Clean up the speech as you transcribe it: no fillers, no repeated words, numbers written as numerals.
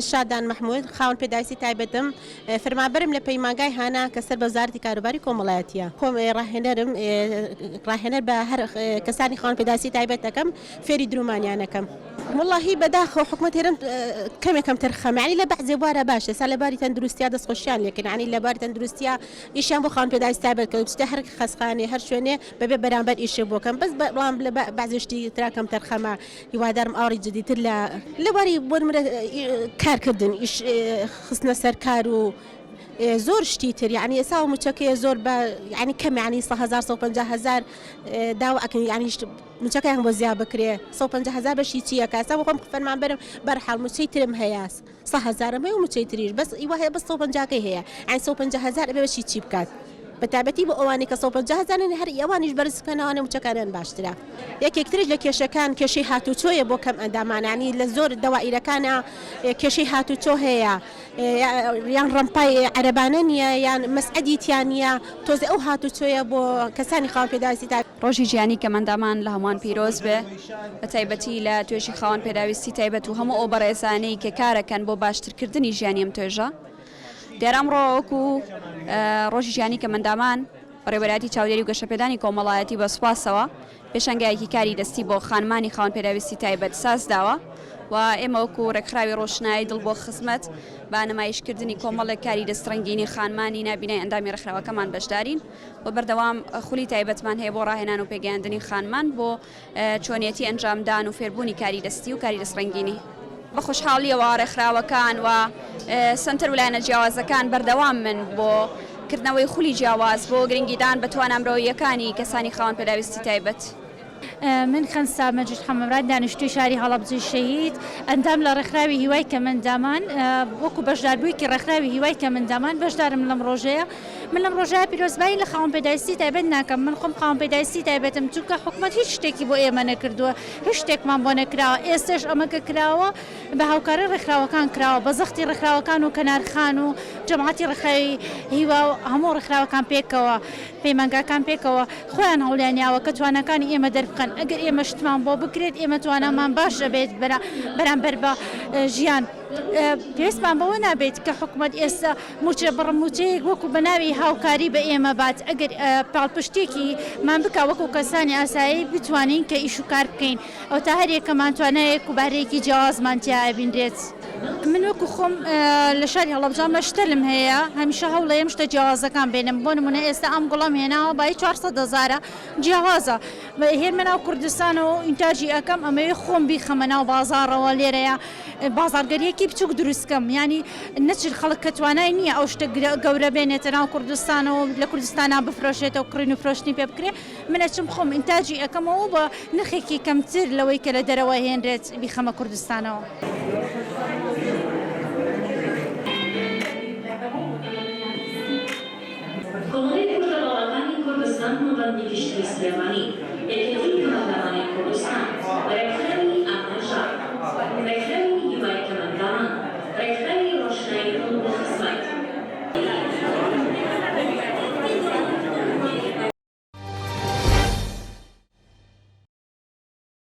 شادان محمود خاون پێداویستی تایبەتم فەرمانبەرم لە پەیمانگای هانا کە سەر بە وزارەتی کاروباری کۆمەڵایەتیە ڕاهێنەر بە هەر کەسانی خاون پێداویستی تایبەت دەکەم فێری درومانیانەکەم. والله بەداخەوە حکومەت هێرم کەمێکم تەرخەمە ینی لە بەعزێ بوارە باشە سا لەباری تەندروستیا دەستخۆشیان لێکن ینی لەباری تەندروستیا ئیشیان بۆ خاون پێداویستی تایبەت کە بچتە هەر خەسخانێ هەر شوێنێ بەبێ بەرامبەر ئیشێ بۆکەم بەس بەڵام لە بەعزێ شتی تراکەم تەرخەمە هیوادارم ئاڕی جدیتر لەباری بۆ نمرە کارکردن ئیش خستنە سەر کار و زۆر شتی تر یعنی ئێسا و موچەکەی زۆر بە ینی کەم ینی 150,000 داوا ئەکەن ینی موچەکەیان بۆ زیاد بکرێ 150,000 بەشی چییە کاسە بۆم فەرمانبەرم بەرحاڵ موچەی ترم هەیە 100,000 هەیە و موچەی تریش بەس ئیوە هەیە بەس 150کەی هەیە ئەین 150,000 ئەبێ بەشی چی بکات بەتابەتی بۆ ئەوانی کە 150,000 هەر ئەوانیش بەرزکەنەوەنە موچەکانیان باشترە. یەکێکترش لە کێشەکان کێشەی هاتوچۆیە بۆ کەم ئەندامانانی لە زۆر دەوائیرەکانە کێشەی هاتوچۆ هەیە یان ڕەمپای عەرەبانە نییە یان مەسعەدیتیان نییە تۆزێ ئەو هاتوچۆیە بۆ کەسانی خاون پێداویستی ڕۆژی ژیانی کەمەندامان لە هەمووان پیرۆز بێ بە تایبەتی لە توێژی خاوەن پێداویستی تایبەت و هەموو ئەو بەڕێزانەی کە کارەکەن بۆ باشترکردنی ژیانی ئەم توێژە. دیارام ڕۆوەکو ڕۆژی ژیانی کەمەندامان بەڕێوەبەری چاودێری و گەشەپێدانی کۆمەڵایەتی بە سوپاسەوە پێشەنگایەکی کاری دەستی بۆ خانمانی خاوەن پێداویستی تایبەت سازداوە و ئێمە وەکو ڕێکخراوی ڕۆشنایی دڵ بۆ خزمەت بە نمایشکردنی کۆمەڵێک کاری دەستڕەنگینی خانمانی نابینای ئەندامی ڕێکخراوەکەمان بەشدارین و بەردەوام خولی تایبەتمان هەیە بۆ ڕاهێنان و پێگەیاندنی خانمان بۆ چۆنیەتی ئەنجامدان و فێربوونی کاری دەستی و کاری دەستڕەنگینی. بە خۆشحاڵیەوە ڕێکخراوەکان و سنتەر ویلایەنە جیاوازەکان بەردەوام من بۆ کردنەوەی خولی جیاواز بۆ گرنگیدان بە توانامرۆیەکانی کەسانی خاوەن پێداویستی تایبەت. من خەنسا مەجید حەمەمراد دانیشتووی شاری هەڵەبجەی شەهید ئەندام لە ڕێکخراوی هیوای کەمەندامان وەکو بەشداربوویکی ڕێکخراوی هیوای کەمەندامان بەشدارم لەم ڕۆژەیە. من لەم ڕۆژەیە پیرۆزبایی لە خاوەن پێداویستی تایبەت ناکەم من خۆم خاوەن پێداویستی تایبەتم چونکە حکومەت هیچ شتێکی بۆ ئێمە نەکردووە هیچ شتێکمان بۆ نەکراوە ئێستش ئەمەکە کراوە بە هاوکاری ڕێکخراوەکان کراوە بە زەختی ڕێکخراوەکان و کەنارخان و جەماعەتی ڕێکخراوی هیوا و هەموو ڕێکخراوەکان پێکەوە پەیمانگاکان پێکەوە خۆیان هەوڵیانیاوە کە توانەکانی ئێمە دەربخەن ئەگەر ئێمە شتمان بۆ بکرێت ئێمە توانامان باش دەبێت بەرامبەر بە ژیان پێویستمان بەوە نابێت کە حکومەت ئێستا موچە بڕموچەیەک وەکو بەناوی هاوکاری بە ئێمە بات ئەگەر پاڵپشتێکی مان بکە وەکو کەسانی ئاسایی بتوانین کە ئیش و کار بکەین ئەو تا هەرێکەمان توانایەک و بارەیەکی جیاوازمان تیا بینرێت. من وەکو خۆم لە شاری هەڵەبجام لە شتەلم هەیە هەمیشە هەوڵەیەم شتە جیاوازەکان بێنم بۆ نمونە ئێستا ئەم گوڵم هێناوە بای 400,000 جیاوازە هێرمە ناو کوردستانەوە ئینتاژی ئەەکەم ئەمەوێ خۆم بیخەمە ناو بازاڕەوە لێرەیە بازارگەریەکی بچووک دروستکەم ینی نەچر خەڵک کە توانای نییە ئەو شتە گەورە بێنێتە ناو کوردستانەوە لە کوردستانە بفرۆشێتەوە کڕین و فرۆشتنی پێ بکرێ منەچم خۆم ئینتاژی ئەەکەمەوە بە نرخێکی کەمتر لەوەی کە لە دەرەوە هێنرێت بیخەمە کوردستانەوە. کۆمەڵی کوردەڵاکانی کوردستان و بەندی گشتی سلێمانی یەکێتی کۆمەڵەکانی کوردستان